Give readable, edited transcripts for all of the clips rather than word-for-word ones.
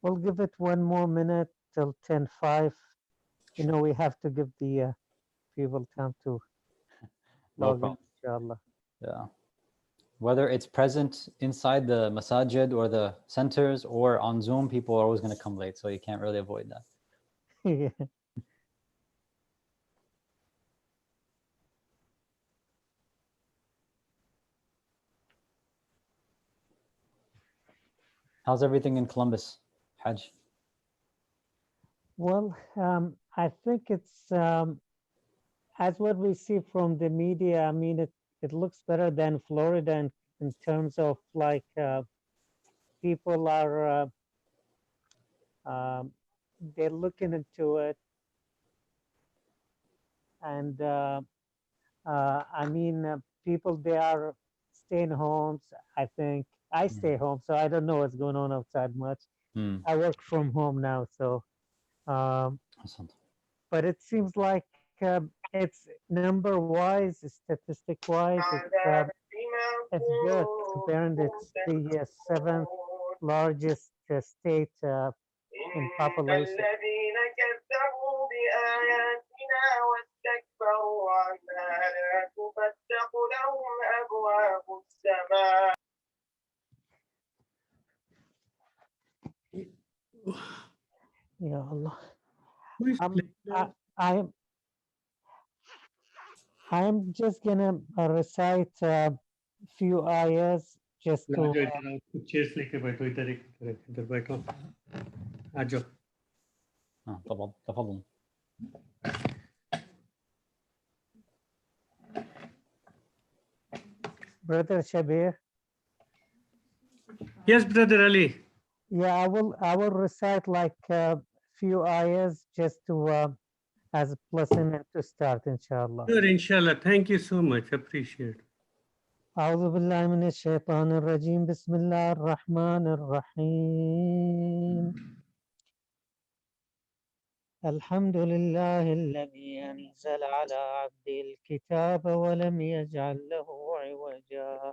We'll give it one more minute till 10:05. You know, we have to give the people time to No log in, problem. inshallah. Yeah. Whether it's present inside the masajid or the centers or on Zoom, people are always going to come late, so you can't really avoid that. Yeah. How's everything in Columbus, Hajj? Well, I think it's as what we see from the media. I mean, it looks better than Florida in terms of like people are um, they're looking into it, and I mean, people they are staying homes. I think I stay home, so I don't know what's going on outside much. Hmm. I work from home now, so um, Awesome. but it seems like it's number wise, statistic wise, it's good comparing it's the seventh largest state in population. Ya Allah. Who is playing now? I'm just gonna recite a few ayahs just uh to जाओ इधर आओ, कुछ chairs लेके बैठो इधर इधर बैठो आ जाओ تفضل تفضل. Brother Shabir. Yes, Brother Ali. Yeah, I will recite like a few ayahs just to as a blessing to start, inshallah. Sure, inshallah. Thank you so much. Appreciate. أعوذ بالله من الشيطان الرجيم بسم الله الرحمن الرحيم الحمد لله الذي أنزل على عبده الكتاب ولم يجعل له عوجا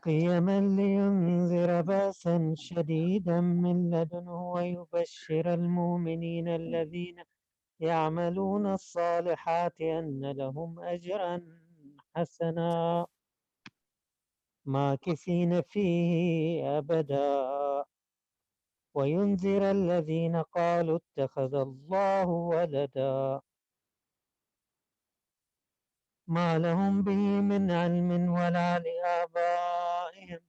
قيما لينذر بأسا شديدا من لدنه ويبشر المؤمنين الذين يعملون الصالحات أن لهم أجرا حسنا ماكثين فيه أبدا وينذر الذين قالوا اتخذ الله ولدا ما لهم به من علم ولا لآبائهم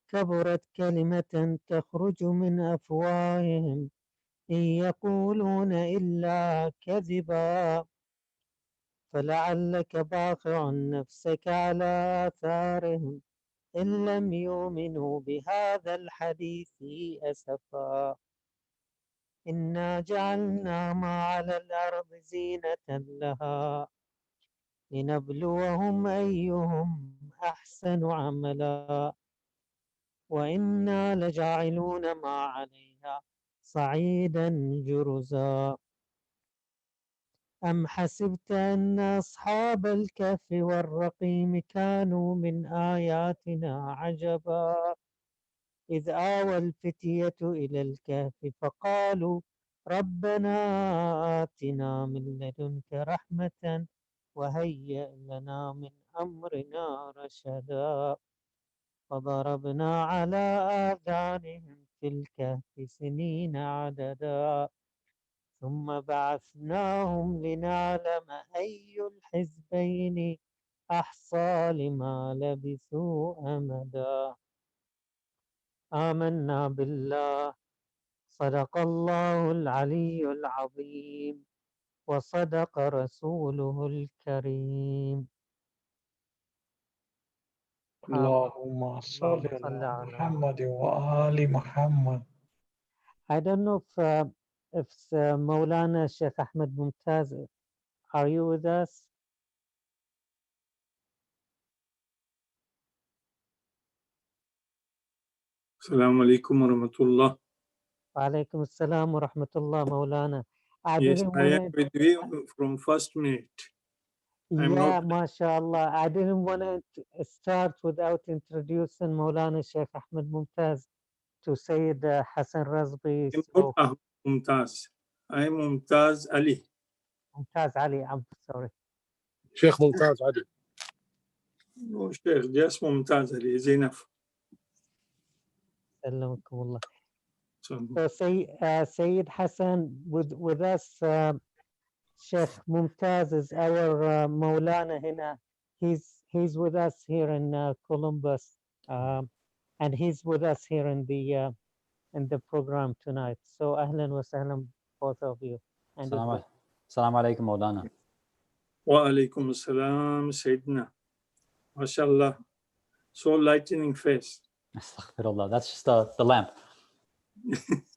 كبرت كلمة تخرج من أفواههم إن يقولون إلا كذبا فلعلك باخع نفسك على آثارهم إن لم يؤمنوا بهذا الحديث أسفا إنا جعلنا ما على الأرض زينة لها لنبلوهم أيهم أحسن عملا وإنا لجاعلون ما عليها صعيدا جرزا أم حسبت أن أصحاب الكهف والرقيم كانوا من آياتنا عجبا إذ آوى الفتية إلى الكهف فقالوا ربنا آتنا من لدنك رحمة وهيئ لنا من أمرنا رشدا فضربنا على آذانهم في الكهف سنين عددا ثم بعثناهم لنعلم أي الحزبين أحصى لما لبثوا أمدا آمنا بالله صدق الله العلي العظيم وصدق رسوله الكريم اللهم صل على محمد وآل محمد. I don't know if Maulana Sheikh Ahmed Mumtaz, are you with us? Assalamu alaikum wa rahmatullah. Wa alaikum assalam wa rahmatullah, Maulana. I Yes, didn't I am want with you from first minute. I'm Yeah, not. mashallah. I didn't want to start without introducing Maulana Sheikh Ahmed Mumtaz to Sayyid Hassan Razbi. I'm So, not Mumtaz. I'm Mumtaz Ali. Mumtaz Ali, I'm sorry. شيخ ممتاز علي. No, Sheikh, just Mumtaz Ali is enough. Salamakumullah. So, So, Sayyid Hassan with us, Sheikh Mumtaz is our Maulana hina. He's with us here in Columbus, and he's with us here in the program tonight. So ahlan wa sahlan, both of you. And Assalamu alaikum, Maulana. wa alaikum assalam, Sayyidina. MashaAllah. So lightening face. Astaghfirullah. That's just the lamp.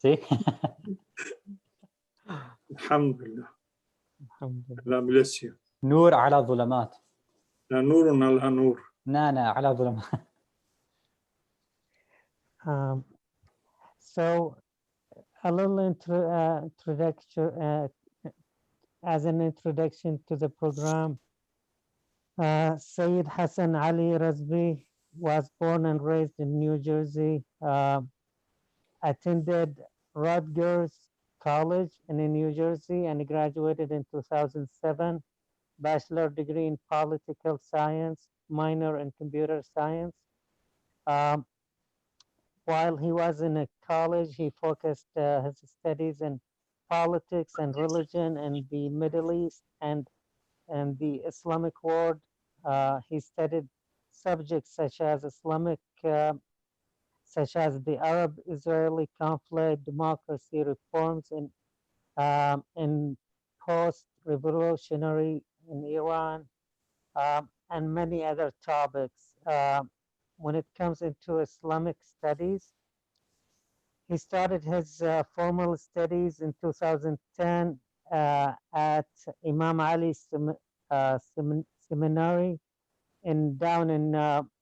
See? Alhamdulillah. Alhamdulillah. Allah bless you. نور على ظلمات. La nurun ala nur. نانا على ظلمات. So a little introduction, as an introduction to the program. Sayyid Hassan Ali Razvi was born and raised in New Jersey. Attended Rutgers College in New Jersey and graduated in 2007. Bachelor degree in political science, minor in computer science. While he was in a college, he focused his studies in politics and religion in the Middle East and the Islamic world. He studied subjects such as such as the Arab-Israeli conflict, democracy reforms in post-revolutionary in Iran, and many other topics. When it comes into Islamic studies, he started his formal studies in 2010 at Imam Ali Seminary down in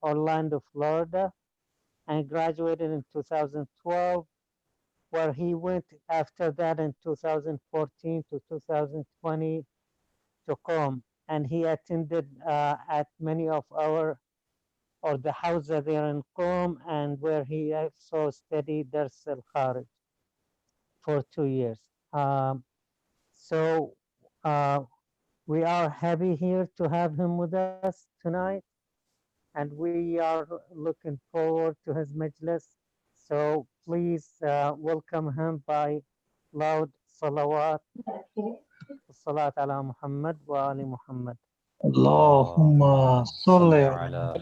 Orlando, Florida, and graduated in 2012, where he went after that in 2014 to 2020 to Qom, and he attended at many of the houses there in Qom, and where he also studied Dars al-Kharij for 2 years. So we are happy here to have him with us tonight, and we are looking forward to his majlis. So please welcome him by loud salawat. Salat ala Muhammad wa ali Muhammad. اللهم صل على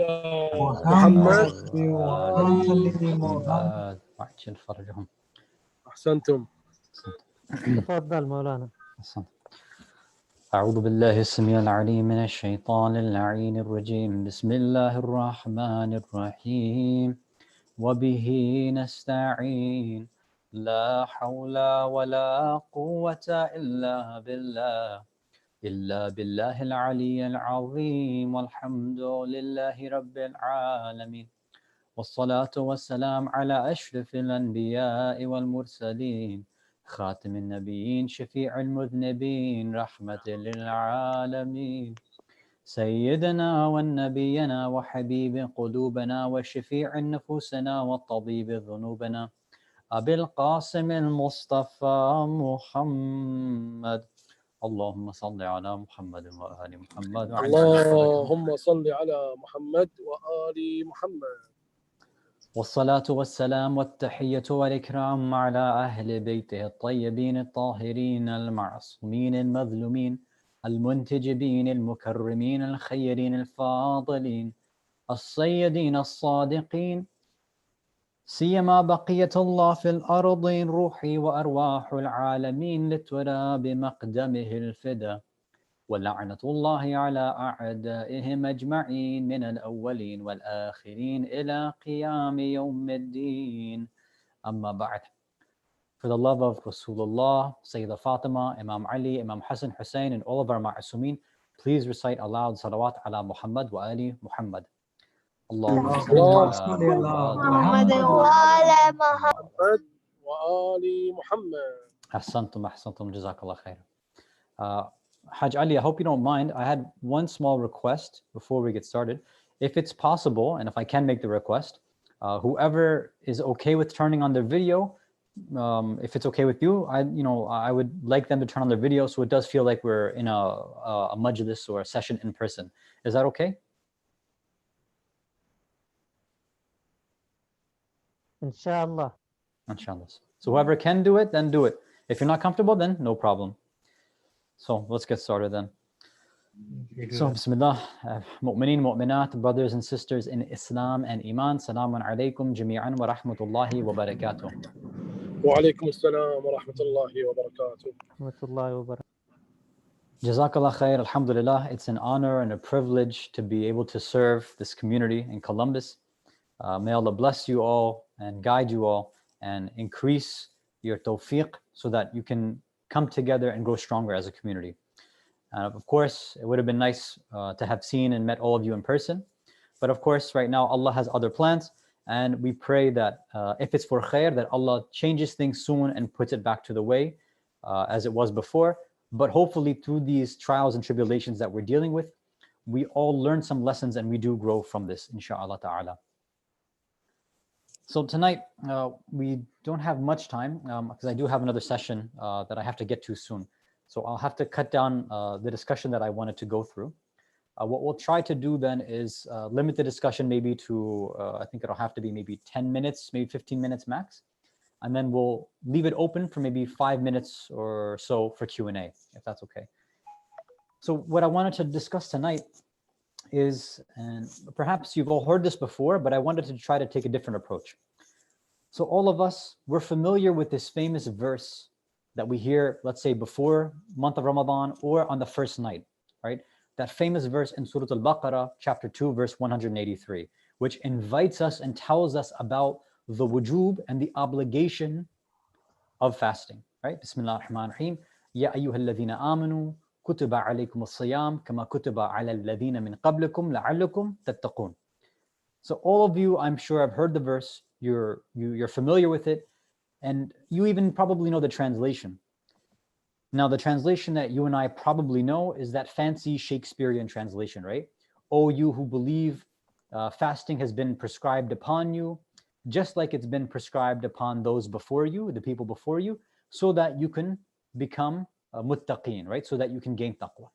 محمد وآل محمد. وعجل فرجهم. أحسنتم. تفضل مولانا. أعوذ بالله السميع العليم من الشيطان اللعين الرجيم. بسم الله الرحمن الرحيم. وبه نستعين. لا حول ولا قوة إلا بالله العلي العظيم. والحمد لله رب العالمين. والصلاة والسلام على أشرف الأنبياء والمرسلين، خاتم النبيين، شفيع المذنبين، رحمة للعالمين، سيدنا والنبينا وحبيب قلوبنا وشفيع نفوسنا وطبيب ذنوبنا، أبي القاسم المصطفى محمد. اللهم صل على محمد وآل محمد. اللهم صل على محمد وآل محمد. والصلاة والسلام والتحية والإكرام على أهل بيته الطيبين الطاهرين المعصومين المظلومين المنتجبين المكرمين الخيرين الفاضلين الصيدين الصادقين، سيما بقية الله في الأرض روحي وأرواح العالمين لترى بمقدمه الفدا، ولعنة الله على أعدائهم أجمعين من الأولين والآخرين إلى قيام يوم الدين. أما بعد. For the love of Rasulullah, Sayyidah Fatima, Imam Ali, Imam Hassan, Hussein, and all of our ma'asumeen, please recite aloud salawat ala Muhammad wa ali Muhammad. Allahumma salli ala محمد وآل محمد. أحسنتم أحسنتم. جزاك الله خير. Haj Ali, I hope you don't mind. I had one small request before we get started. If it's possible, and if I can make the request, whoever is okay with turning on their video, if it's okay with you, I would like them to turn on their video so it does feel like we're in a majlis or a session in person. Is that okay? Inshallah. Inshallah. So whoever can do it, then do it. If you're not comfortable, then no problem. So let's get started then. So Bismillah, mu'mineen, mu'minat, brothers and sisters in Islam and Iman, Salamun alaykum jami'an wa rahmatullahi wa barakatuh. Wa alaykum assalam wa rahmatullahi wa barakatuh. Rahmatullahi wa barakatuh. Jazakallah khair, alhamdulillah. It's an honor and a privilege to be able to serve this community in Columbus. May Allah bless you all and guide you all and increase your tawfiq so that you can come together and grow stronger as a community. Of course, it would have been nice to have seen and met all of you in person. But of course, right now, Allah has other plans. And we pray that if it's for khair, that Allah changes things soon and puts it back to the way as it was before. But hopefully through these trials and tribulations that we're dealing with, we all learn some lessons and we do grow from this, inshallah ta'ala. So tonight, we don't have much time because I do have another session that I have to get to soon. So I'll have to cut down the discussion that I wanted to go through. What we'll try to do then is limit the discussion maybe to, I think it'll have to be maybe 10 minutes, maybe 15 minutes max. And then we'll leave it open for maybe 5 minutes or so for Q&A, if that's okay. So what I wanted to discuss tonight is, and perhaps you've all heard this before, but I wanted to try to take a different approach. So all of us, we're familiar with this famous verse that we hear, let's say before month of Ramadan or on the first night, right? That famous verse in Surah Al-Baqarah, chapter 2, verse 183, which invites us and tells us about the wujub and the obligation of fasting, right? Bismillah ar-Rahman ar-Rahim. Ya ayyuhalladhina amanu kutiba alaykum as-siyam kama kutiba ala alladhina min qablikum la'allakum tattaqun. So all of you, I'm sure, have heard the verse. You're familiar with it, and you even probably know the translation. Now, the translation that you and I probably know is that fancy Shakespearean translation, right? O you who believe, fasting has been prescribed upon you, just like it's been prescribed upon those before you, the people before you, so that you can become muttaqeen, right? So that you can gain taqwa.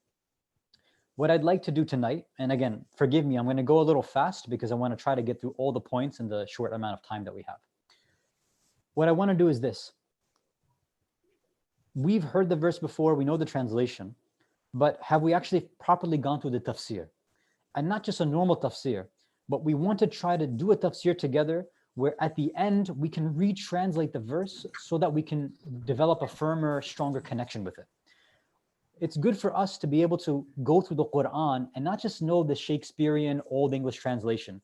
What I'd like to do tonight, and again, forgive me, I'm going to go a little fast because I want to try to get through all the points in the short amount of time that we have. What I want to do is this. We've heard the verse before, we know the translation, but have we actually properly gone through the tafsir? And not just a normal tafsir, but we want to try to do a tafsir together where at the end we can retranslate the verse so that we can develop a firmer, stronger connection with it. It's good for us to be able to go through the Quran and not just know the Shakespearean Old English translation,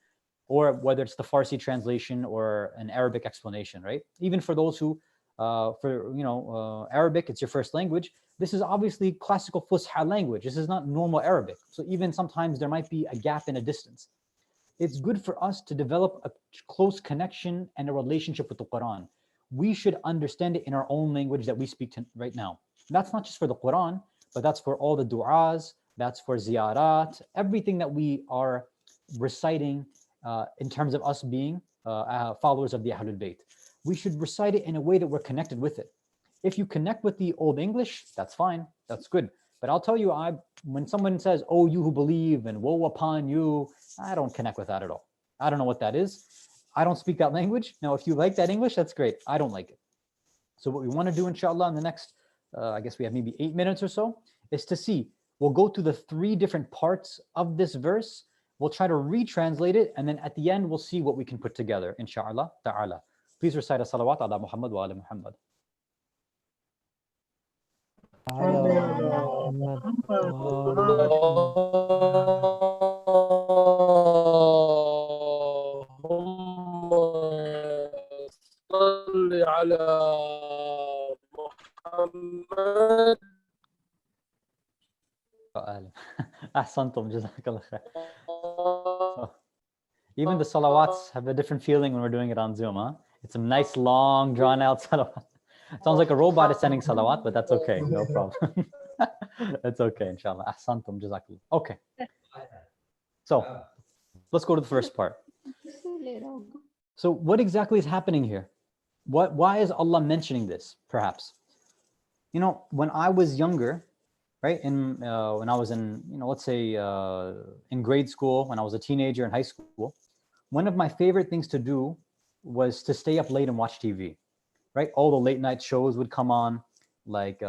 or whether it's the Farsi translation or an Arabic explanation, right? Even for those who, Arabic, it's your first language. This is obviously classical Fusha language. This is not normal Arabic. So even sometimes there might be a gap in a distance. It's good for us to develop a close connection and a relationship with the Quran. We should understand it in our own language that we speak right now. That's not just for the Quran, but that's for all the du'as, that's for ziyarat, everything that we are reciting in terms of us being followers of the Ahlul Bayt. We should recite it in a way that we're connected with it. If you connect with the Old English, that's fine, that's good. But I'll tell you, when someone says, oh, you who believe, and woe upon you, I don't connect with that at all. I don't know what that is. I don't speak that language. Now, if you like that English, that's great. I don't like it. So what we want to do, inshallah, in the next, I guess we have maybe 8 minutes or so, is to see, we'll go to the 3 different parts of this verse. We'll try to retranslate it. And then at the end, we'll see what we can put together, inshallah ta'ala. Please recite a salawat ala Muhammad wa ala Muhammad. صل على محمد. Ahsantum, jazakallah khair. Even the salawats have a different feeling when we're doing it on Zoom, huh? It's a nice, long, drawn-out salawat. Sounds like a robot is sending salawat, but that's okay, no problem. It's okay, inshallah. Ahsantum, jazakallah. Okay. So let's go to the first part. So what exactly is happening here? Why is Allah mentioning this, perhaps? You know, when I was younger, right, when I was in, let's say in grade school, when I was a teenager in high school, one of my favorite things to do was to stay up late and watch TV, right? All the late night shows would come on, like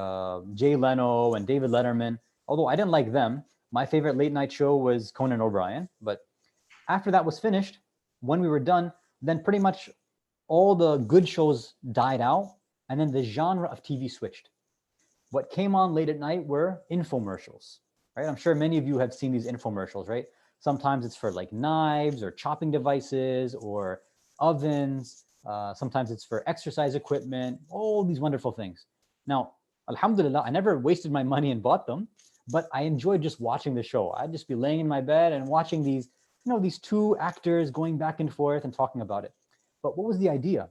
Jay Leno and David Letterman. Although I didn't like them, my favorite late night show was Conan O'Brien. But after that was finished, when we were done, then pretty much all the good shows died out, and then the genre of TV switched. What came on late at night were infomercials, right? I'm sure many of you have seen these infomercials, right? Sometimes it's for like knives or chopping devices or ovens. Sometimes it's for exercise equipment, all these wonderful things. Now, alhamdulillah, I never wasted my money and bought them, but I enjoyed just watching the show. I'd just be laying in my bed and watching these, these two actors going back and forth and talking about it. But what was the idea?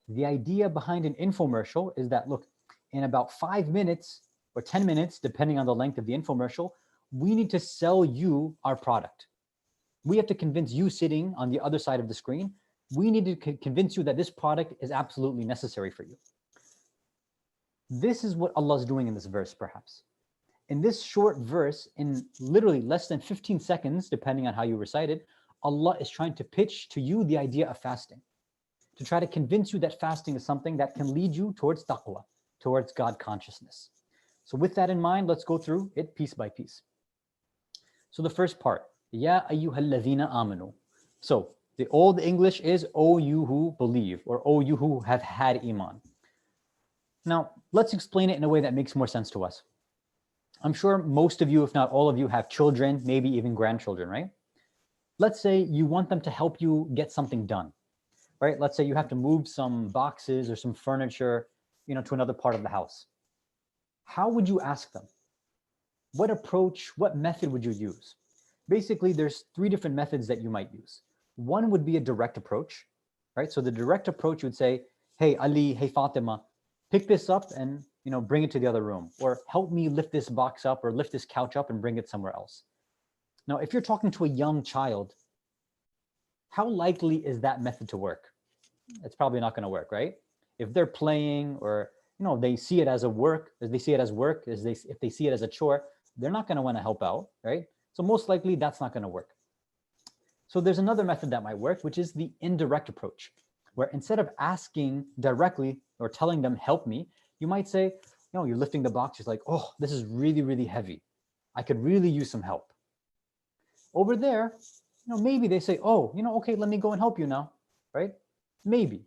The idea behind an infomercial is that, look, in about 5 minutes or 10 minutes, depending on the length of the infomercial, we need to sell you our product. We have to convince you sitting on the other side of the screen. We need to convince you that this product is absolutely necessary for you. This is what Allah is doing in this verse, perhaps. In this short verse, in literally less than 15 seconds, depending on how you recite it, Allah is trying to pitch to you the idea of fasting, to try to convince you that fasting is something that can lead you towards taqwa, towards God consciousness. So with that in mind, let's go through it piece by piece. So the first part, Ya ayyuhalladhina amanu. So the old English is, O you who believe, or O you who have had iman. Now, let's explain it in a way that makes more sense to us. I'm sure most of you, if not all of you, have children, maybe even grandchildren, right? Let's say you want them to help you get something done, right? Let's say you have to move some boxes or some furniture, to another part of the house. How would you ask them? What approach, what method would you use? Basically, there's 3 different methods that you might use. One would be a direct approach, right? So the direct approach would say, hey, Ali, hey, Fatima, pick this up and, bring it to the other room, or help me lift this box up or lift this couch up and bring it somewhere else. Now, if you're talking to a young child, how likely is that method to work? It's probably not going to work, right? If they're playing or, they see it as a work, if they see it as a chore, they're not going to want to help out, right? So most likely that's not going to work. So there's another method that might work, which is the indirect approach, where instead of asking directly or telling them, help me, you might say, you're lifting the box. You're like, oh, this is really, really heavy. I could really use some help. Over there, maybe they say, oh, okay, let me go and help you now, right? Maybe.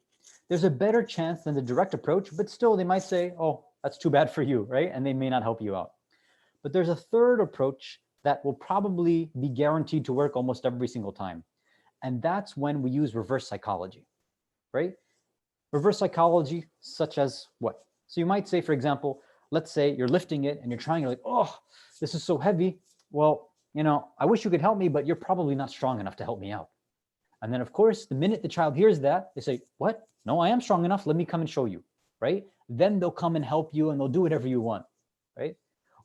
There's a better chance than the direct approach, but still they might say, oh, that's too bad for you, right? And they may not help you out. But there's a third approach that will probably be guaranteed to work almost every single time. And that's when we use reverse psychology, right? Reverse psychology, such as what? So you might say, for example, let's say you're lifting it and you're trying, you're like, oh, this is so heavy. Well, I wish you could help me, but you're probably not strong enough to help me out. And then, of course, the minute the child hears that, they say, what? No, I am strong enough. Let me come and show you, right? Then they'll come and help you and they'll do whatever you want, right?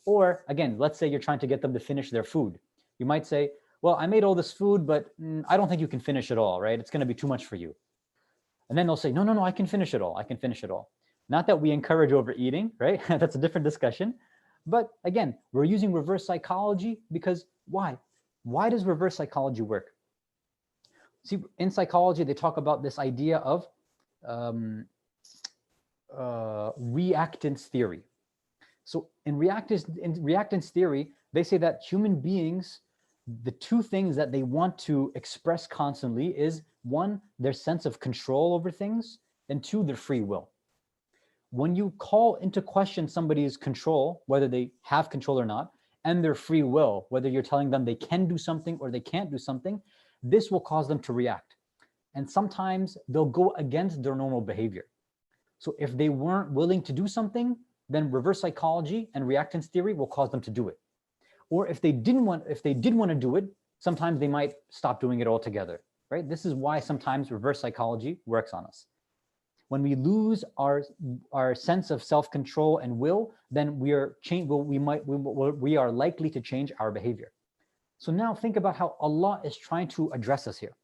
Or again, let's say you're trying to get them to finish their food. You might say, well, I made all this food, but I don't think you can finish it all, right? It's going to be too much for you. And then they'll say, no, I can finish it all. I can finish it all. Not that we encourage overeating, right? That's a different discussion. But again, we're using reverse psychology because why? Why does reverse psychology work? See, in psychology, they talk about this idea of reactance theory. So in reactance theory, they say that human beings, the 2 things that they want to express constantly is 1, their sense of control over things, and 2, their free will. When you call into question somebody's control, whether they have control or not, and their free will, whether you're telling them they can do something or they can't do something, this will cause them to react. And sometimes they'll go against their normal behavior. So if they weren't willing to do something, then reverse psychology and reactance theory will cause them to do it. Or if they did want to do it, sometimes they might stop doing it altogether, right? This is why sometimes reverse psychology works on us. When we lose our sense of self-control and will, then we are likely to change our behavior. So now think about how Allah is trying to address us here.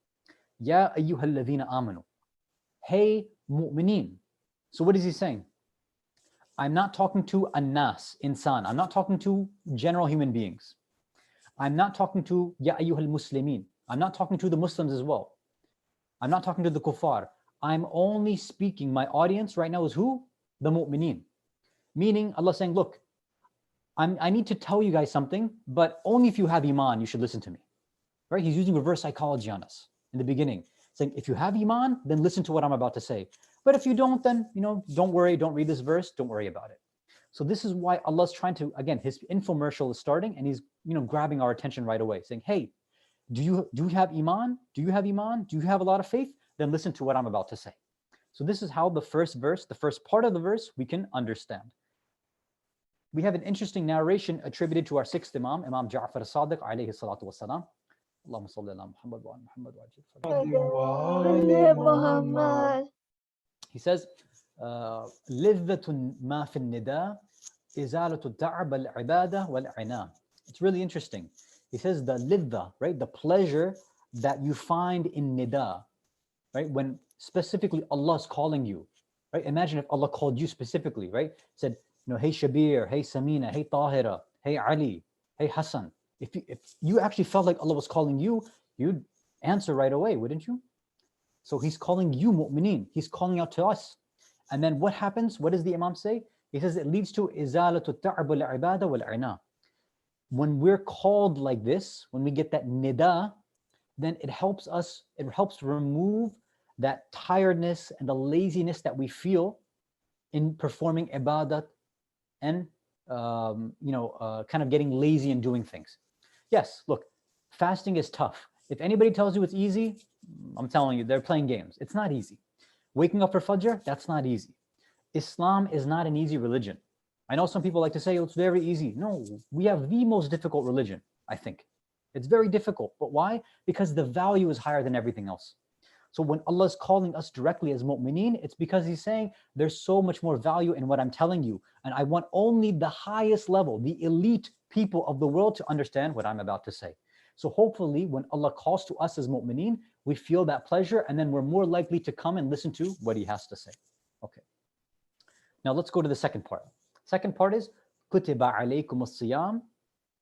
Ya ayyuhalladhina amanu. Hey mu'mineen. So what is he saying? I'm not talking to annas, insan. I'm not talking to general human beings. I'm not talking to ya ayyuhal muslimin. I'm not talking to the Muslims as well. I'm not talking to the kuffar. I'm only speaking, my audience right now is who? The mu'mineen. Meaning Allah saying, look, I need to tell you guys something, but only if you have iman, you should listen to me. Right? He's using reverse psychology on us in the beginning, saying, if you have iman, then listen to what I'm about to say. But if you don't, then, don't worry, don't read this verse, don't worry about it. So this is why Allah's trying to, again, his infomercial is starting and he's, grabbing our attention right away, saying, hey, do you have iman? Do you have iman? Do you have a lot of faith? Then listen to what I'm about to say. So this is how the first verse, the first part of the verse, we can understand. We have an interesting narration attributed to our sixth Imam, Imam Ja'far as-Sadiq, alayhi salatu wassalam. Allahumma salli ala Muhammad wa Muhammad. He says, لذة ما في النداء إزالة التعب العبادة والعناء. It's really interesting. He says the lidda, right? The pleasure that you find in nida, right? When specifically Allah is calling you, right? Imagine if Allah called you specifically, right? Said, hey Shabir, hey Samina, hey Tahira, hey Ali, hey Hassan. If you actually felt like Allah was calling you, you'd answer right away, wouldn't you? So he's calling you mu'mineen. He's calling out to us. And then what happens? What does the Imam say? He says it leads to izalatu ta'ab al-ibada wal-'ina. When we're called like this, when we get that nida, then it helps remove that tiredness and the laziness that we feel in performing ibadat and kind of getting lazy in doing things. Yes, look, fasting is tough. If anybody tells you it's easy, I'm telling you, they're playing games. It's not easy. Waking up for Fajr, that's not easy. Islam is not an easy religion. I know some people like to say, oh, it's very easy. No, we have the most difficult religion, I think. It's very difficult. But why? Because the value is higher than everything else. So when Allah is calling us directly as mu'mineen, it's because he's saying there's so much more value in what I'm telling you. And I want only the highest level, the elite people of the world to understand what I'm about to say. So hopefully when Allah calls to us as mu'mineen, we feel that pleasure and then we're more likely to come and listen to what he has to say. Okay. Now let's go to the second part. Second part is kutiba alaykum as-siyam,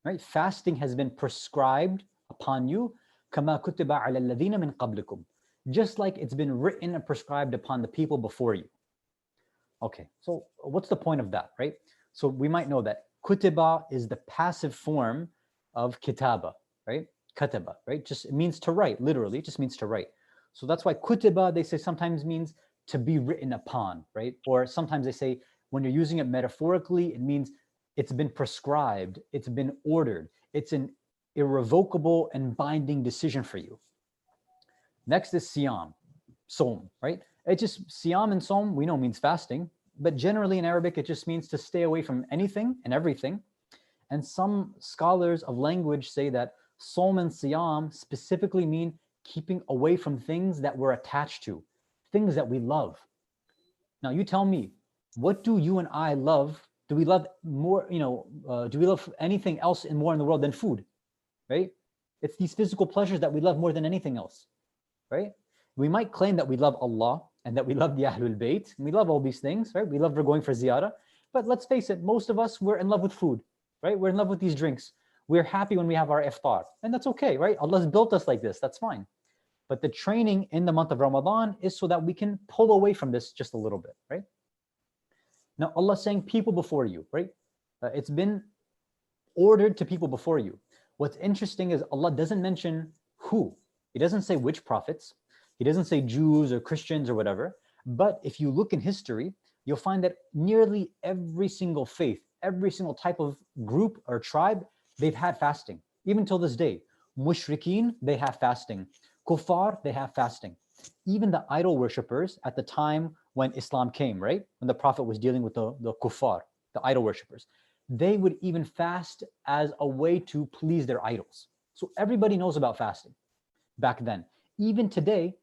right? Fasting has been prescribed upon you, kama kutiba ala alladhina min qablikum, just like it's been written and prescribed upon the people before you. Okay, so what's the point of that, right? So we might know that kutiba is the passive form of kitaba, right? Kataba, right? Just it means to write, literally, it just means to write. So that's why kutiba, they say sometimes means to be written upon, right? Or sometimes they say when you're using it metaphorically, it means it's been prescribed, it's been ordered, it's an irrevocable and binding decision for you. Next is siyam, som, right? It just, siyam and som, we know means fasting, but generally in Arabic, it just means to stay away from anything and everything. And some scholars of language say that som and siyam specifically mean keeping away from things that we're attached to, things that we love. Now you tell me, what do you and I love? Do we love more, do we love anything else more in the world than food, right? It's these physical pleasures that we love more than anything else, right? We might claim that we love Allah and that we love the Ahlul Bayt, and we love all these things, right? We love going for ziyarah, but let's face it, most of us, we're in love with food, right? We're in love with these drinks. We're happy when we have our iftar, and that's okay, right? Allah's built us like this, that's fine. But the training in the month of Ramadan is so that we can pull away from this just a little bit, right? Now, Allah's saying people before you, right? It's been ordered to people before you. What's interesting is Allah doesn't mention who. He doesn't say which prophets. He doesn't say Jews or Christians or whatever. But if you look in history, you'll find that nearly every single faith, every single type of group or tribe, they've had fasting. Even till this day. Mushrikeen, they have fasting. Kuffar, they have fasting. Even the idol worshippers at the time when Islam came, right? When the Prophet was dealing with the kuffar, the idol worshippers, they would even fast as a way to please their idols. So everybody knows about fasting back then. Even today,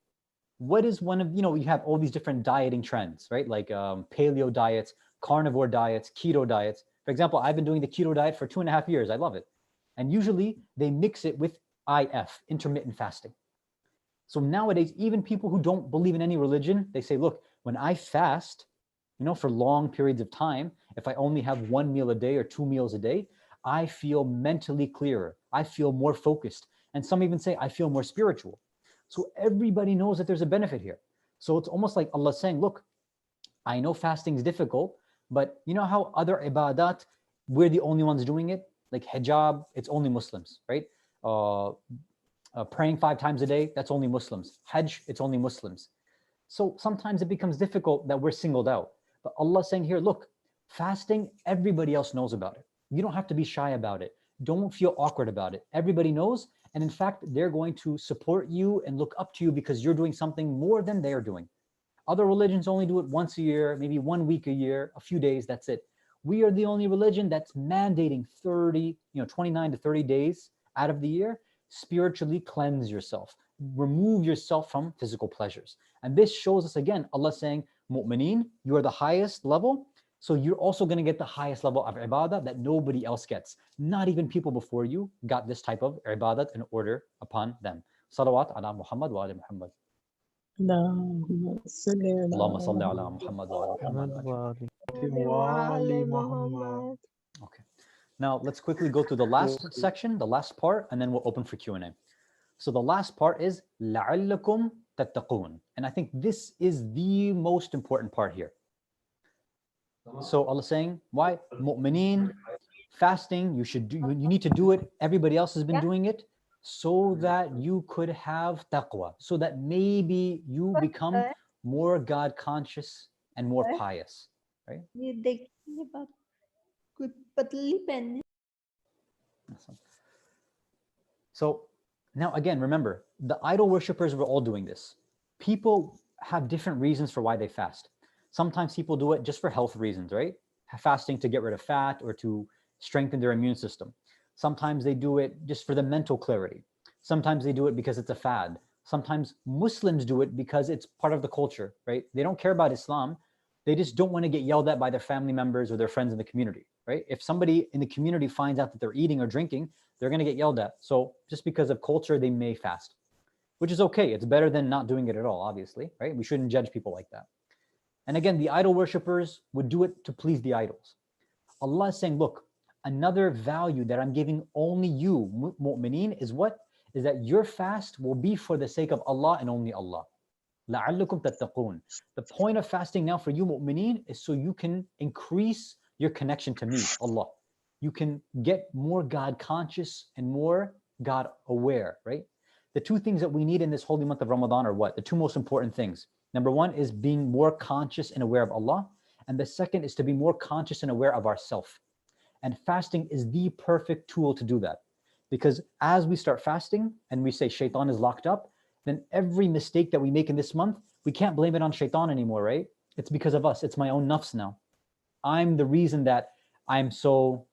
what is one of, you have all these different dieting trends, right? Like paleo diets, carnivore diets, keto diets. For example, I've been doing the keto diet for 2.5 years. I love it. And usually they mix it with IF, intermittent fasting. So nowadays, even people who don't believe in any religion, they say, look, when I fast, for long periods of time, if I only have 1 meal a day or 2 meals a day, I feel mentally clearer. I feel more focused. And some even say I feel more spiritual. So everybody knows that there's a benefit here. So it's almost like Allah saying, look, I know fasting is difficult, but you know how other ibadat, we're the only ones doing it? Like hijab, it's only Muslims, right? Praying 5 times a day, that's only Muslims. Hajj, it's only Muslims. So sometimes it becomes difficult that we're singled out. But Allah is saying here, look, fasting, everybody else knows about it. You don't have to be shy about it. Don't feel awkward about it. Everybody knows. And in fact, they're going to support you and look up to you because you're doing something more than they're doing. Other religions only do it once a year, maybe 1 week a year, a few days, that's it. We are the only religion that's mandating 29 to 30 days out of the year. Spiritually cleanse yourself. Remove yourself from physical pleasures. And this shows us again, Allah saying, Mu'mineen, you are the highest level. So you're also going to get the highest level of ibadah that nobody else gets. Not even people before you got this type of ibadah in order upon them. Salawat ala Muhammad wa ala Muhammad. اللهم صل على Allahumma salli ala Muhammad wa ala Muhammad. وآل محمد. Okay. Now let's quickly go through the last section, the last part, and then we'll open for Q&A. So the last part is لَعَلَّكُمْ تَتَّقُونَ. And I think this is the most important part here. So Allah saying, why? Mu'mineen, fasting, you need to do it. Everybody else has been doing it so that you could have taqwa, so that maybe you become more God conscious and more pious, right? So now again, remember, the idol worshippers were all doing this. People have different reasons for why they fast. Sometimes people do it just for health reasons, right? Fasting to get rid of fat or to strengthen their immune system. Sometimes they do it just for the mental clarity. Sometimes they do it because it's a fad. Sometimes Muslims do it because it's part of the culture, right? They don't care about Islam. They just don't want to get yelled at by their family members or their friends in the community, right? If somebody in the community finds out that they're eating or drinking, they're going to get yelled at. So just because of culture, they may fast, which is okay. It's better than not doing it at all, obviously, right? We shouldn't judge people like that. And again, the idol worshippers would do it to please the idols. Allah is saying, look, another value that I'm giving only you, mu'mineen, is what? Is that your fast will be for the sake of Allah and only Allah. لَعَلَّكُمْ تَتَّقُونَ. The point of fasting now for you, mu'mineen, is so you can increase your connection to me, Allah. You can get more God conscious and more God aware, right? The two things that we need in this holy month of Ramadan are what? The two most important things. Number one is being more conscious and aware of Allah. And the second is to be more conscious and aware of ourselves. And fasting is the perfect tool to do that. Because as we start fasting and we say shaitan is locked up, then every mistake that we make in this month, we can't blame it on shaitan anymore, right? It's because of us. It's my own nafs now. I'm the reason that I'm so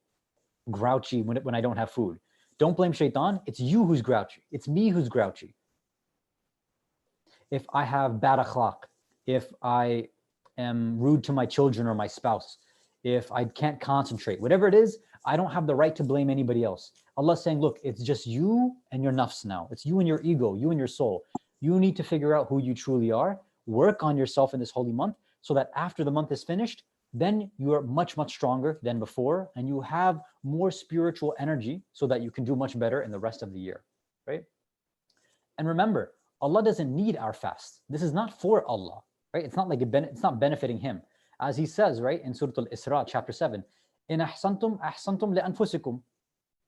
grouchy when I don't have food. Don't blame shaitan. It's you who's grouchy. It's me who's grouchy. If I have bad akhlaq, if I am rude to my children or my spouse, if I can't concentrate, whatever it is, I don't have the right to blame anybody else. Allah's saying, look, it's just you and your nafs now. It's you and your ego, you and your soul. You need to figure out who you truly are, work on yourself in this holy month so that after the month is finished, then you are much, much stronger than before and you have more spiritual energy so that you can do much better in the rest of the year, right? And remember, Allah doesn't need our fast. This is not for Allah, right? It's not like it's not benefiting him. As he says, right, in Surah Al-Isra, chapter 7, in ahsantum, ahsantum li anfusikum.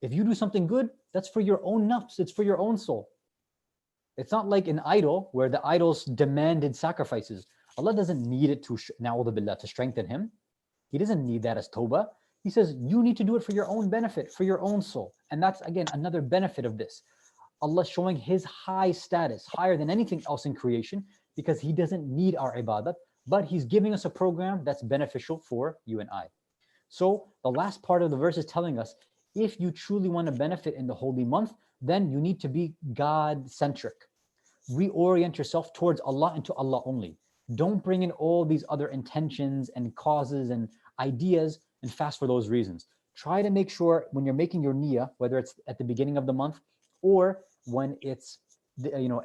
If you do something good, that's for your own nafs, it's for your own soul. It's not like an idol where the idols demanded sacrifices. Allah doesn't need it to, na'udhu billah, to strengthen him. He doesn't need that as tawbah. He says, you need to do it for your own benefit, for your own soul. And that's, again, another benefit of this. Allah showing his high status, higher than anything else in creation, because he doesn't need our ibadat, but he's giving us a program that's beneficial for you and I. So the last part of the verse is telling us, if you truly want to benefit in the holy month, then you need to be God-centric. reorient yourself towards Allah and to Allah only. Don't bring in all these other intentions and causes and ideas and fast for those reasons. Try to make sure when you're making your niyyah, whether it's at the beginning of the month or when it's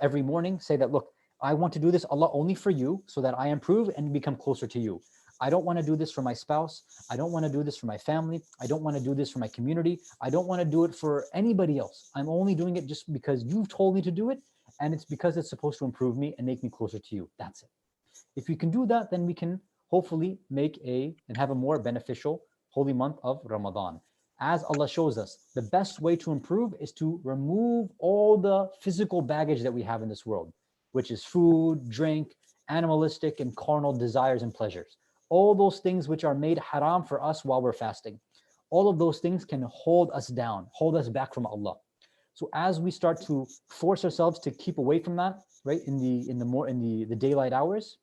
every morning, say that, look, I want to do this, Allah, only for you, so that I improve and become closer to you. I don't want to do this for my spouse. I don't want to do this for my family. I don't want to do this for my community. I don't want to do it for anybody else. I'm only doing it just because you've told me to do it, and it's because it's supposed to improve me and make me closer to you. That's it. If you can do that, then we can hopefully make and have a more beneficial holy month of Ramadan. As Allah shows us, the best way to improve is to remove all the physical baggage that we have in this world, which is food, drink, animalistic and carnal desires and pleasures. All those things which are made haram for us while we're fasting. All of those things can hold us down, hold us back from Allah. So as we start to force ourselves to keep away from that, right, in the daylight hours,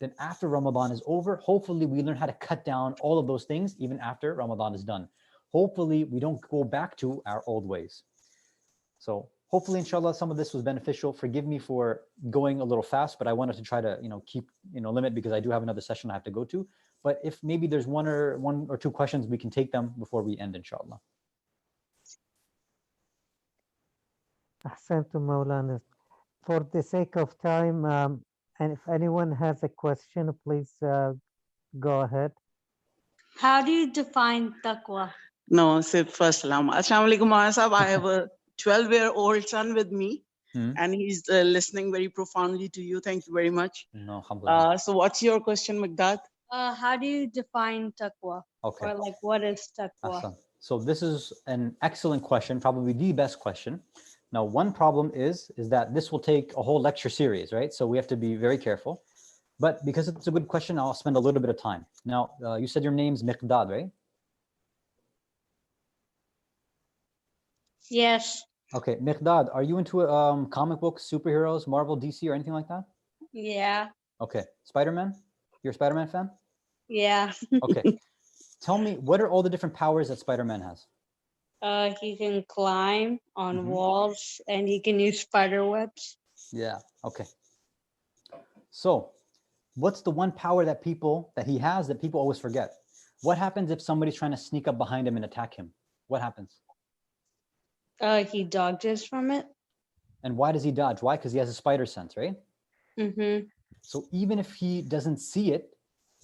then after Ramadan is over, hopefully we learn how to cut down all of those things even after Ramadan is done. Hopefully we don't go back to our old ways. So hopefully, inshallah, some of this was beneficial. Forgive me for going a little fast, but I wanted to try to, keep, limit, because I do have another session I have to go to. But if maybe there's one or two questions, we can take them before we end, inshallah. Ahsantum Maulana. For the sake of time, and if anyone has a question, please go ahead. How do you define taqwa? No, say first salam. Assalamu alaikum, Maulana Sahab. I have a 12-year-old son with me, and he's listening very profoundly to you. Thank you very much. No, alhamdulillah. So what's your question, Miqdad? How do you define taqwa? Okay. Or like, what is taqwa? Awesome. So this is an excellent question, probably the best question. Now, one problem is that this will take a whole lecture series, right? So we have to be very careful. But because it's a good question, I'll spend a little bit of time. Now, you said your name's Miqdad, right? Yes. Okay, Miqdad, are you into comic books, superheroes, Marvel, DC, or anything like that? Yeah. Okay, Spider-Man? You're a Spider-Man fan? Yeah. Okay. Tell me, what are all the different powers that Spider-Man has? He can climb on walls and he can use spider webs. Yeah, okay. So, what's the one power that he has that people always forget? What happens if somebody's trying to sneak up behind him and attack him? What happens? He dodges from it. And why does he dodge? Why? Because he has a spider sense, right? Mm-hmm. So even if he doesn't see it,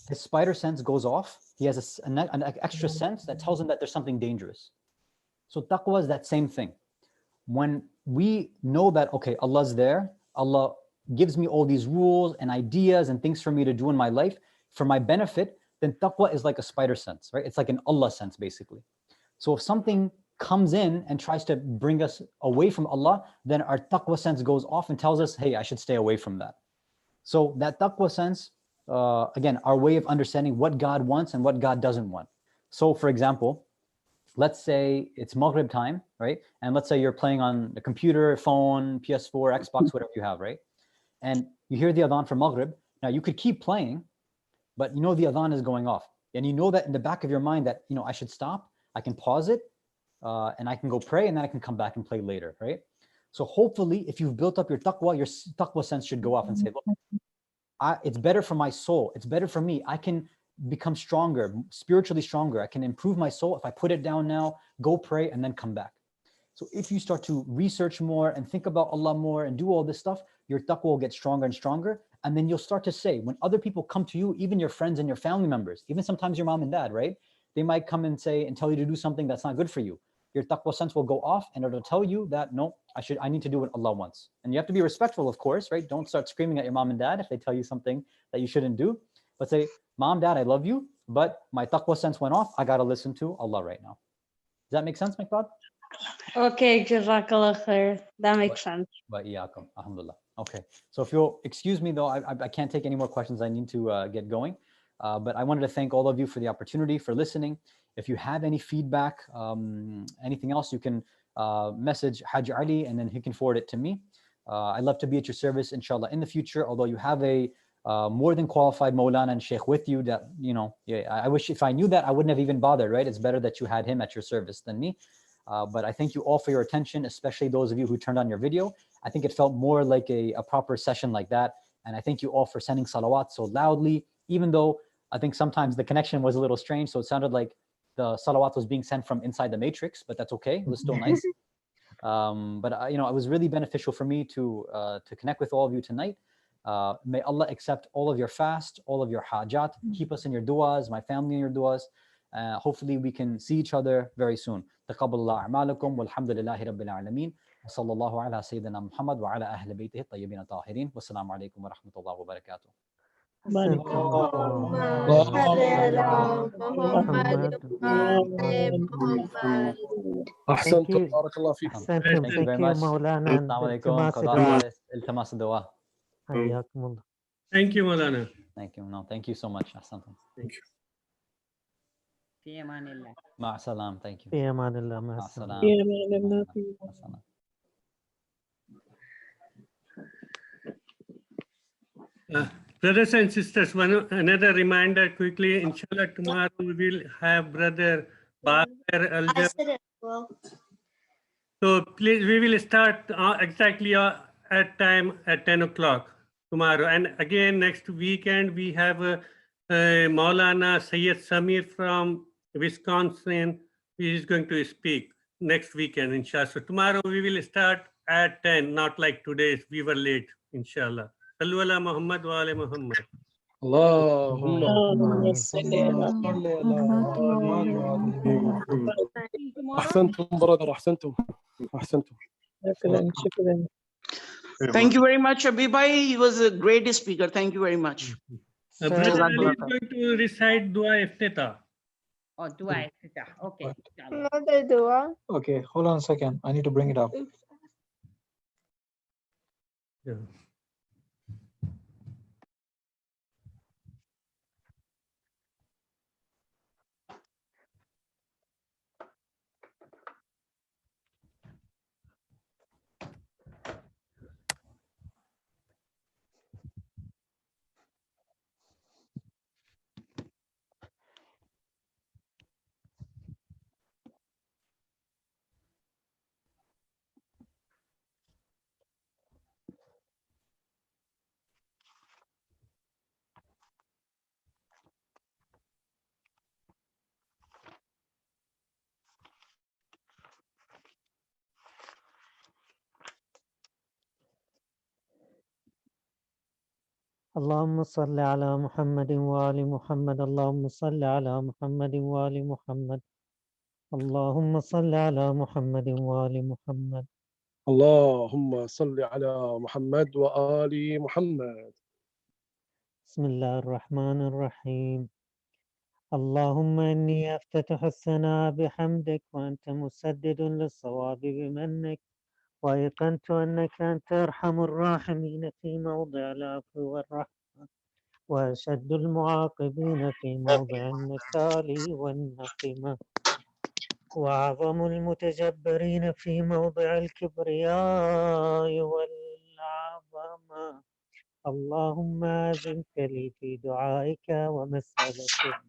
his spider sense goes off. He has an extra sense that tells him that there's something dangerous. So taqwa is that same thing. When we know that, okay, Allah's there, Allah gives me all these rules and ideas and things for me to do in my life for my benefit, then taqwa is like a spider sense, right? It's like an Allah sense, basically. So if something comes in and tries to bring us away from Allah, then our taqwa sense goes off and tells us, hey, I should stay away from that. So that taqwa sense, again, our way of understanding what God wants and what God doesn't want. So for example, let's say it's Maghrib time, right? And let's say you're playing on the computer, phone, PS4, Xbox, whatever you have, right? And you hear the adhan for Maghrib. Now you could keep playing, but you know the adhan is going off. And you know that in the back of your mind that, I should stop, I can pause it, and I can go pray, and then I can come back and play later, right? So hopefully, if you've built up your taqwa sense should go off and say, look, it's better for my soul. It's better for me. I can become stronger, spiritually stronger. I can improve my soul if I put it down now, go pray, and then come back. So if you start to research more and think about Allah more and do all this stuff, your taqwa will get stronger and stronger. And then you'll start to say, when other people come to you, even your friends and your family members, even sometimes your mom and dad, right? They might come and say and tell you to do something that's not good for you. Your taqwa sense will go off and it'll tell you that, no, I need to do what Allah wants. And you have to be respectful, of course, right? Don't start screaming at your mom and dad if they tell you something that you shouldn't do. But say, Mom, Dad, I love you, but my taqwa sense went off. I got to listen to Allah right now. Does that make sense, Miqdad? Okay, Jazakallah khair. That makes sense. Wa iyaakum, alhamdulillah. Okay, so if you'll excuse me though, I can't take any more questions. I need to get going. But I wanted to thank all of you for the opportunity, for listening. If you have any feedback, anything else, you can message Haji Ali and then he can forward it to me. I'd love to be at your service, inshallah, in the future, although you have a more than qualified Maulana and Sheikh with you that, I wish if I knew that, I wouldn't have even bothered, right? It's better that you had him at your service than me. But I thank you all for your attention, especially those of you who turned on your video. I think it felt more like a proper session like that. And I thank you all for sending salawat so loudly, even though I think sometimes the connection was a little strange. So it sounded like the salawat was being sent from inside the matrix, but that's okay. It was still nice. But it was really beneficial for me to connect with all of you tonight. May Allah accept all of your fast, all of your hajat. Keep us in your du'as, my family in your du'as. Hopefully we can see each other very soon. تقبل الله أعمالكم والحمد لله رب العالمين وصلى الله على سيدنا محمد وعلى أهل بيته الطيبين الطاهرين والسلام عليكم ورحمة الله وبركاته. أحسنكم اللهم الله. صل على محمد محمد. محمد. احسنتم you. بارك الله فيكم. أحسنتم. Thank you Thank very you much. مولانا. السلام عليكم. التماس خدا الدعاء. حافظ. التماس الدعاء. حياكم الله. Thank you, Maulana. Thank you. No, thank you so much. أحسنتم. Thank you. في أمان الله. مع السلامة. Thank you. في أمان الله. مع مع السلامة. السلامة. مع السلامة. Brothers and sisters, another reminder quickly. Inshallah, tomorrow we will have Brother Bakr Al. So please, we will start exactly at time at 10 o'clock tomorrow. And again, next weekend, we have Maulana Sayyid Samir from Wisconsin. He is going to speak next weekend, inshallah. So tomorrow we will start at 10, not like today. We were late, inshallah. Sallu ala Muhammad wa ala Muhammad. اللهم صل على احسنتم برادر احسنتم. Thank you very much, Abibhai. He was a great speaker. Thank you very much. Brother Ali is going to recite Dua Iftitah. Oh, dua iftitah. Okay. Another dua. Okay, hold on a second. I need to bring it up. Yeah. اللهم صل على محمد وآل محمد. اللهم صل على محمد وآل محمد. اللهم صل على محمد وآل محمد. اللهم صل على محمد وآل محمد. بسم الله الرحمن الرحيم. اللهم إني أفتتح الثناء بحمدك وأنت مسدد للصواب بمنك، وأيقنت أنك أنت أرحم الراحمين في موضع العفو والرحمة، وأشد المعاقبين في موضع النكال والنقمة، وأعظم المتجبرين في موضع الكبرياء والعظمة. اللهم آذنك لي في دعائك ومسألتك،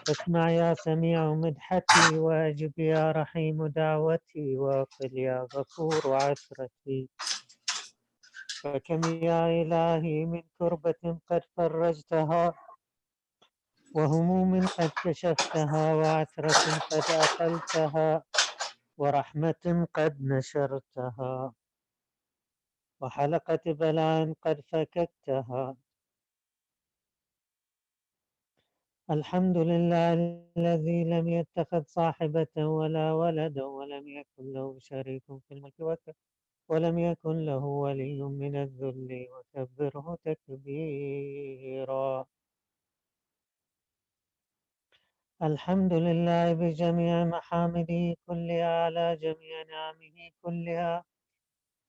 فاسمع يا سميع مدحتي، وأجب يا رحيم دعوتي، وأقل يا غفور عثرتي. فكم يا إلهي من كربة قد فرجتها، وهموم قد كشفتها، وعثرة قد أقلتها، ورحمة قد نشرتها، وحلقة بلاء قد فككتها. الحمد لله الذي لم يتخذ صاحبة ولا ولدا، ولم يكن له شريك في الملك، ولم يكن له ولي من الذل، وكبره تكبيرا. الحمد لله بجميع محامده كلها، على جميع نعمه كلها.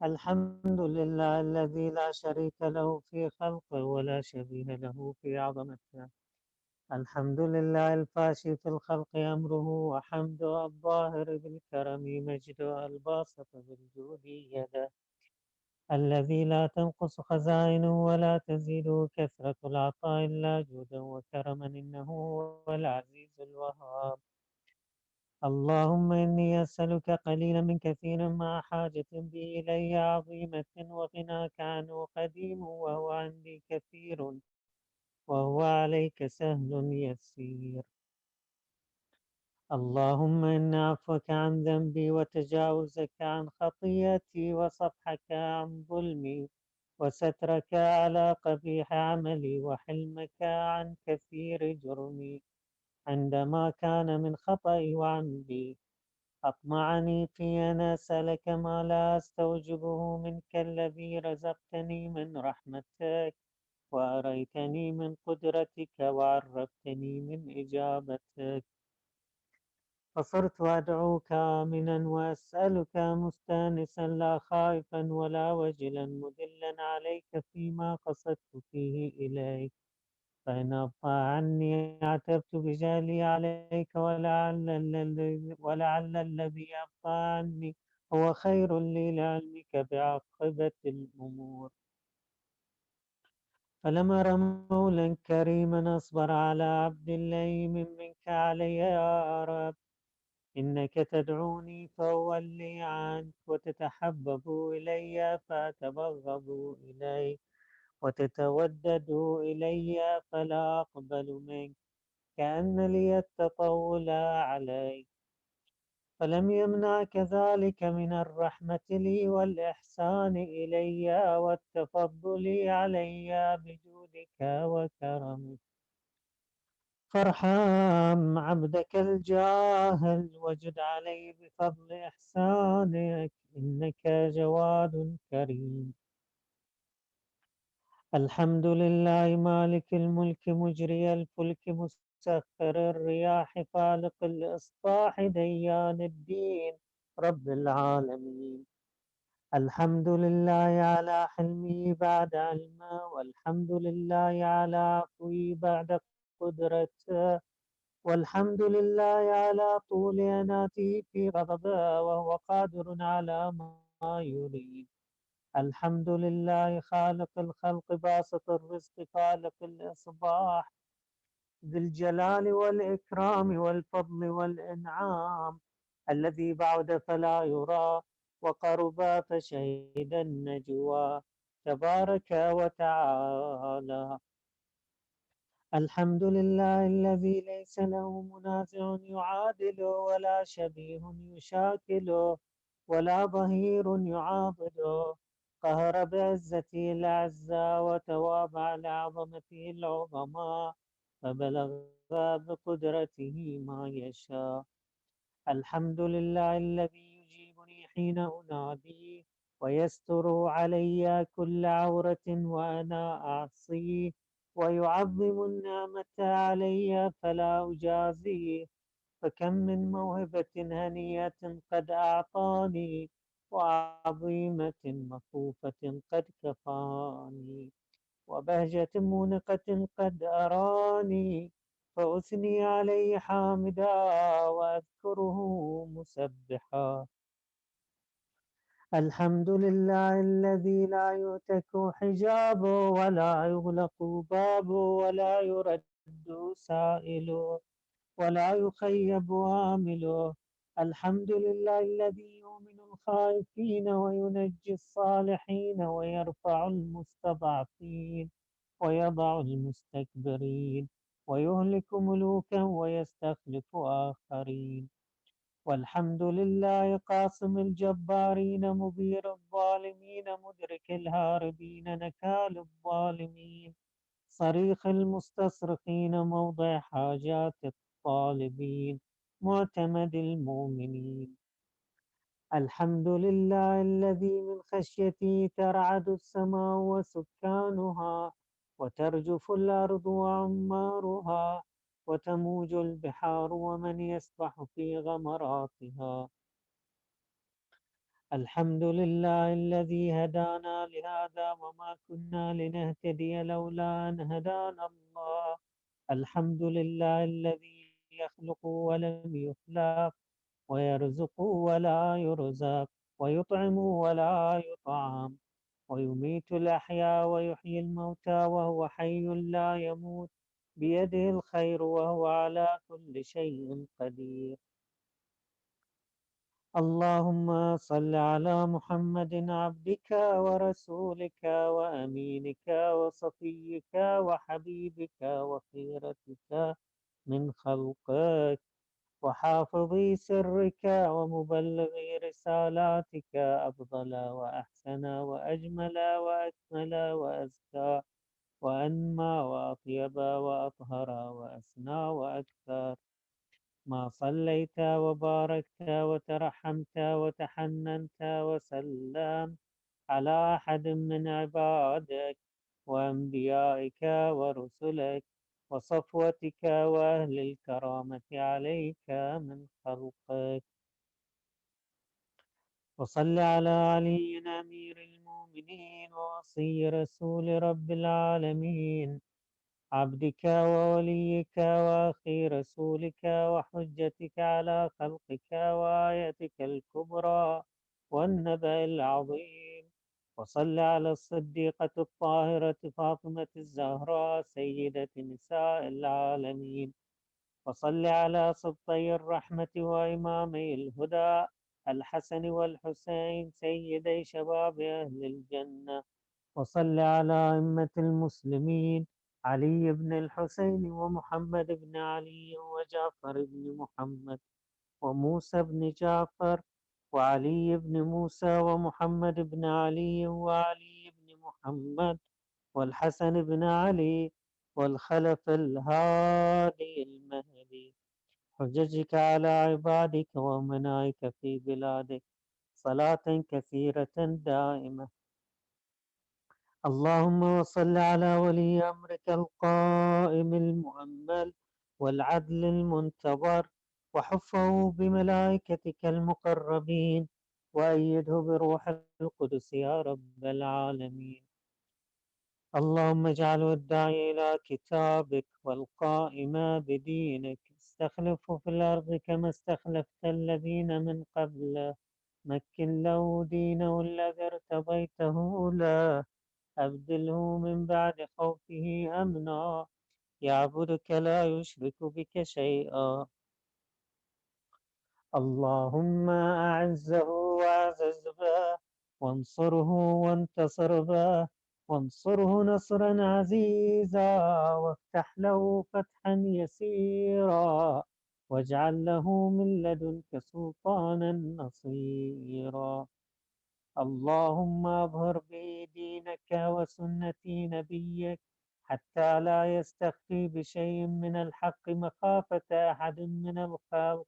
الحمد لله الذي لا شريك له في خلقه ولا شبيه له في عظمته. الحمد لله الفاشي في الخلق أمره، وحمده الظاهر بالكرم مجده، الباسط بالجود يده، الذي لا تنقص خزائنه ولا تزيده كثرة العطاء إلا جودا وكرما، إنه هو العزيز الوهاب. اللهم إني أسألك قليلا من كثير مع حاجة بي إلي عظيمة وغناك عنه قديم وهو عندي كثير وهو عليك سهل يسير. اللهم إن عفوك عن ذنبي وتجاوزك عن خطيئتي وصفحك عن ظلمي وسترك على قبيح عملي وحلمك عن كثير جرمي عندما كان من خطئي وعمدي أطمعني في أن أسألك ما لا أستوجبه منك الذي رزقتني من رحمتك وأريتني من قدرتك وعرفتني من إجابتك. فصرت أدعوك آمنا وأسألك مستانسا لا خائفا ولا وجلا مدلا عليك فيما قصدت فيه إليك. فإن أبطأ عني عتبت بجهلي عليك ولعل الذي أبطأ عني هو خير لي لعلمك بعاقبة الأمور. فلما أرى مولا كريما أصبر على عبد اللئيم منك علي يا رب. إنك تدعوني فأولي عنك وتتحبب إلي فأتبغض إليك وتتودد إلي فلا أقبل منك كأن لي التطاول عليك. فلم يمنعك ذلك من الرحمة لي والإحسان إلي والتفضل علي بجودك وكرمك. فارحم عبدك الجاهل وجد عليه بفضل إحسانك إنك جواد كريم. الحمد لله مالك الملك مجري الفلك مسخر الرياح فالق الإصباح ديان الدين رب العالمين. الحمد لله على حلمي بعد علمه والحمد لله على عفوي بعد قدرته والحمد لله على طول أناتي في غضبه وهو قادر على ما يريد. الحمد لله خالق الخلق باسط الرزق فالق الإصباح ذي الجلال والإكرام والفضل والإنعام الذي بعد فلا يرى وقرب فشهد النجوى تبارك وتعالى. الحمد لله الذي ليس له منازع يعادله ولا شبيه يشاكله ولا ظهير يعاضده. قهر بعزته الأعزاء وتواضع لعظمته العظماء فبلغ بقدرته ما يشاء. الحمد لله الذي يجيبني حين أنادي ويستر علي كل عورة وأنا أعصيه ويعظم النعمة علي فلا أجازيه. فكم من موهبة هنية قد أعطاني وعظيمة مخوفة قد كفاني وبهجة مونقة قد أراني فأثني عليه حامدا وأذكره مسبحا. الحمد لله الذي لا يؤتك حجابه ولا يغلق بابه ولا يرد سائله ولا يخيب عامله. الحمد لله الذي يؤمن الخائفين وينجي الصالحين ويرفع المستضعفين ويضع المستكبرين ويهلك ملوكا ويستخلف آخرين. والحمد لله قاصم الجبارين مبير الظالمين مدرك الهاربين نكال الظالمين صريخ المستصرخين موضع حاجات الطالبين معتمد المؤمنين. الحمد لله الذي من خشيته ترعد السماء وسكانها وترجف الأرض وعمارها وتموج البحار ومن يسبح في غمراتها. الحمد لله الذي هدانا لهذا وما كنا لنهتدي لولا أن هدانا الله. الحمد لله الذي يخلق ولم يخلق ويرزق ولا يرزق ويطعم ولا يطعم ويميت الأحياء ويحيي الموتى وهو حي لا يموت بيده الخير وهو على كل شيء قدير. اللهم صل على محمد عبدك ورسولك وأمينك وصفيك وحبيبك وخيرتك من خلقك وحافظ سرك ومبلغ رسالاتك أفضل وأحسن وأجمل وأكمل وأزكى وأنمى وأطيب وأطهر وأسنى وأكثر ما صليت وباركت وترحمت وتحننت وسلمت على أحد من عبادك وأنبيائك ورسلك وصفوتك وأهل الكرامة عليك من خلقك وصل على علي أمير المؤمنين ووصي رسول رب العالمين عبدك ووليك وأخي رسولك وحجتك على خلقك وآيتك الكبرى والنبأ العظيم وصل على الصديقة الطاهرة فاطمة الزهراء سيدة نساء العالمين وصل على سبطي الرحمة وإمامي الهدى الحسن والحسين سيدي شباب أهل الجنة وصل على أئمة المسلمين علي بن الحسين ومحمد بن علي وجعفر بن محمد وموسى بن جعفر وعلي بن موسى ومحمد بن علي وعلي بن محمد والحسن بن علي والخلف الهادي المهدي حججك على عبادك ومنائك في بلادك صلاة كثيرة دائمة. اللهم صل على ولي أمرك القائم المؤمل والعدل المنتظر وحفه بملائكتك المقربين وأيده بروح القدس يا رب العالمين. اللهم اجعله الداعي إلى كتابك والقائم بدينك استخلفه في الأرض كما استخلفت الذين من قبله مكن له دينه الذي ارتضيته له أبدله من بعد خوفه أمنا يعبدك لا يشرك بك شيئا. اللهم أعزه وأعزز به وانصره وانتصر به وانصره نصرا عزيزا وافتح له فتحا يسيرا واجعل له من لدنك سلطانا نصيرا. اللهم أظهر به دينك وسنة نبيك حتى لا يستخفي بشيء من الحق مخافة أحد من الخلق.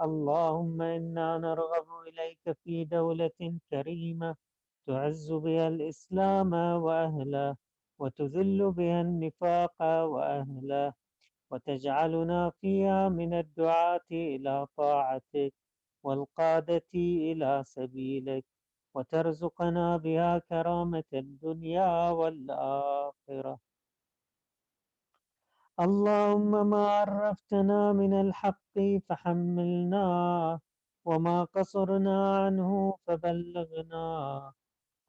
اللهم إنا نرغب إليك في دولة كريمة تعز بها الإسلام وأهله وتذل بها النفاق وأهله وتجعلنا فيها من الدعاة إلى طاعتك والقادة إلى سبيلك وترزقنا بها كرامة الدنيا والآخرة. اللهم ما عرفتنا من الحق فحملنا وما قصرنا عنه فبلغنا.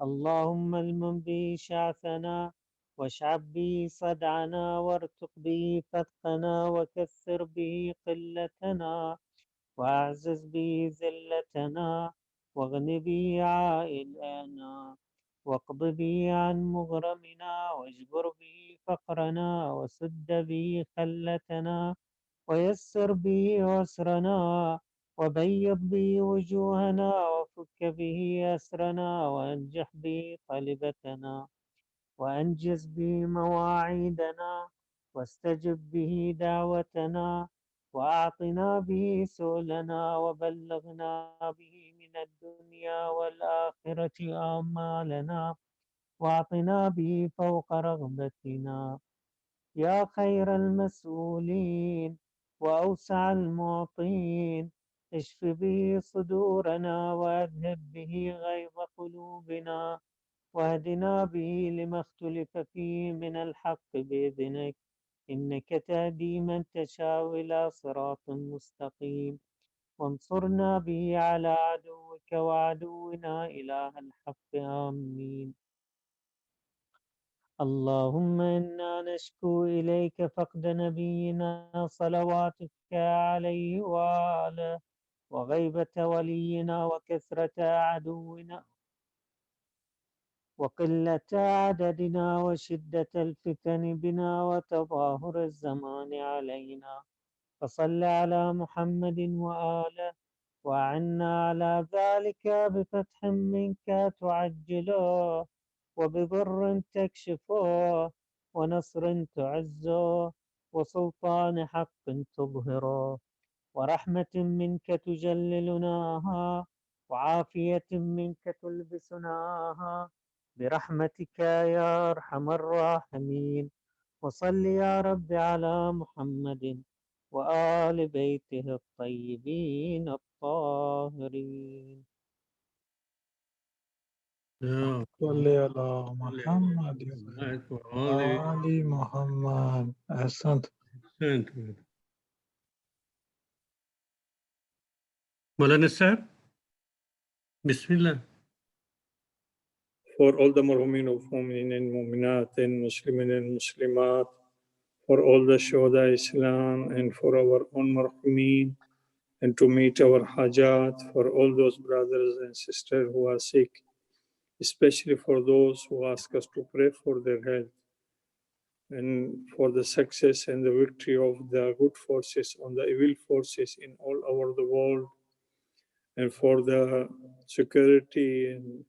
اللهم المن به شعثنا واشعب به صدعنا وارتق به فتقنا وكثر به قلتنا وأعزز به ذلتنا واغن به عائلنا واقض به عن مغرمنا واجبر به فقرنا وسد به خلتنا ويسر به عسرنا وبيض به وجوهنا وفك به أسرنا وأنجح به طلبتنا وأنجز به مواعيدنا واستجب به دعوتنا وأعطنا به سؤلنا وبلغنا به من الدنيا والآخرة آمالنا وأعطنا به فوق رغبتنا يا خير المسؤولين وأوسع المعطين. اشف به صدورنا وأذهب به غيظ قلوبنا واهدنا به لما اختلف فيه من الحق بإذنك إنك تهدي من تشاء إلى صراط مستقيم وانصرنا به على عدوك وعدونا إله الحق آمين. اللهم إنا نشكو إليك فقد نبينا صلواتك عليه وآله وغيبة ولينا وكثرة عدونا وقلة عددنا وشدة الفتن بنا وتظاهر الزمان علينا، فصل على محمد وآله وأعنا على ذلك بفتح منك تعجله وبضر تكشفه ونصر تعزه وسلطان حق تظهره ورحمة منك تجللناها وعافية منك تلبسناها برحمتك يا أرحم الراحمين. وصل يا رب على محمد وآل بيته الطيبين الطاهرين. No. صل على محمد All وآل محمد. أحسنت. the Maulana Sahib, Bismillah. For all the marhumin of mu'minin and mu'minat and muslimin and muslimat, for all the shuhada Islam and for our own marhumin, and to meet our hajat, for all those brothers and sisters who are sick, especially for those who ask us to pray for their health and for the success and the victory of the good forces on the evil forces in all over the world, and for the security and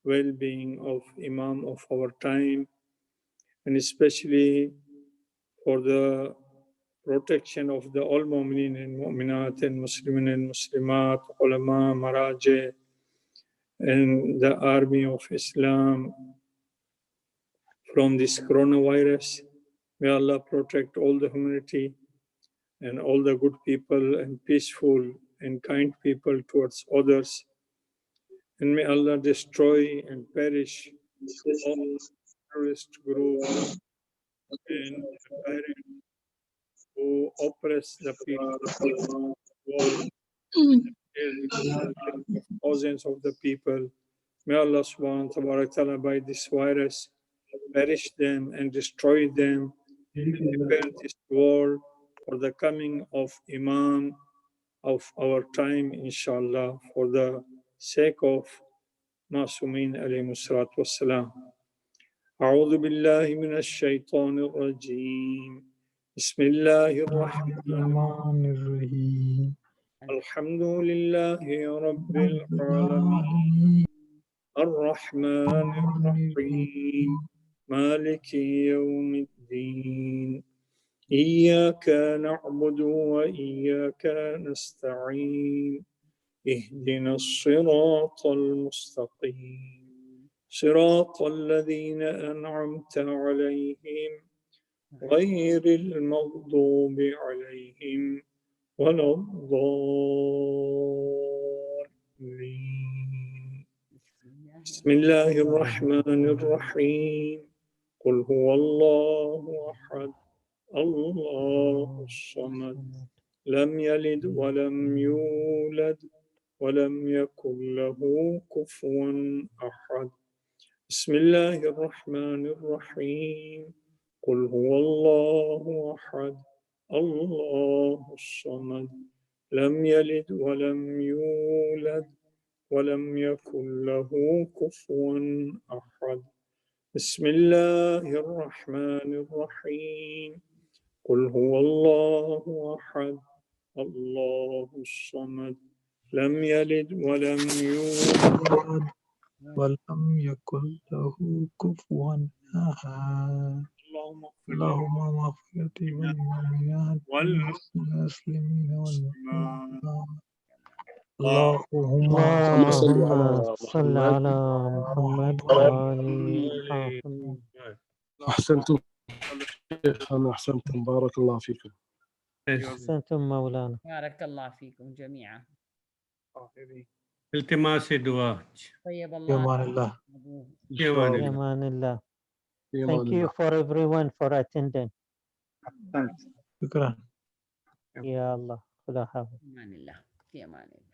well-being of Imam of our time, and especially for the protection of the all mu'minin and mu'minat and muslimin and muslimat, ulama, maraji, and the army of Islam from this coronavirus. May Allah protect all the humanity and all the good people and peaceful and kind people towards others. And may Allah destroy and perish all terrorist groups and tyrants who oppress the people of the world, thousands of the people. May Allah subhanahu wa ta'ala by this virus perish them and destroy them and prepare this world for the coming of Imam of our time, inshallah, for the sake of Masumin alayhi salatu wassalam. أعوذ بالله من الشيطان الرجيم. بسم الله الرحمن الرحيم. الحمد لله رب العالمين الرحمن الرحيم مالك يوم الدين إياك نعبد وإياك نستعين اهدنا الصراط المستقيم صراط الذين أنعمت عليهم غير المغضوب عليهم ولا الضالين. بسم الله الرحمن الرحيم قل هو الله أحد الله الصمد لم يلد ولم يولد ولم يكن له كفوا أحد. بسم الله الرحمن الرحيم قل هو الله أحد الله الصمد لم يلد ولم يولد ولم يكن له كفوا أحد. بسم الله الرحمن الرحيم قل هو الله أحد الله الصمد لم يلد ولم يولد ولم يكن له كفوا أحد. اللهم مغفرة والمؤمنات والمسلمين والمسلمات. اللهم صل على محمد وآل محمد. أحسنتم شيخنا، أحسنتم، بارك الله فيكم. أحسنتم مولانا. بارك الله فيكم جميعا. التماس دعاء. طيب في الله. أمان الله. في أمان في الله. أمان الله. في أمان Thank you الله. for everyone for attending. شكرا. يا الله خدا حافظ. في أمان الله. في أمان الله.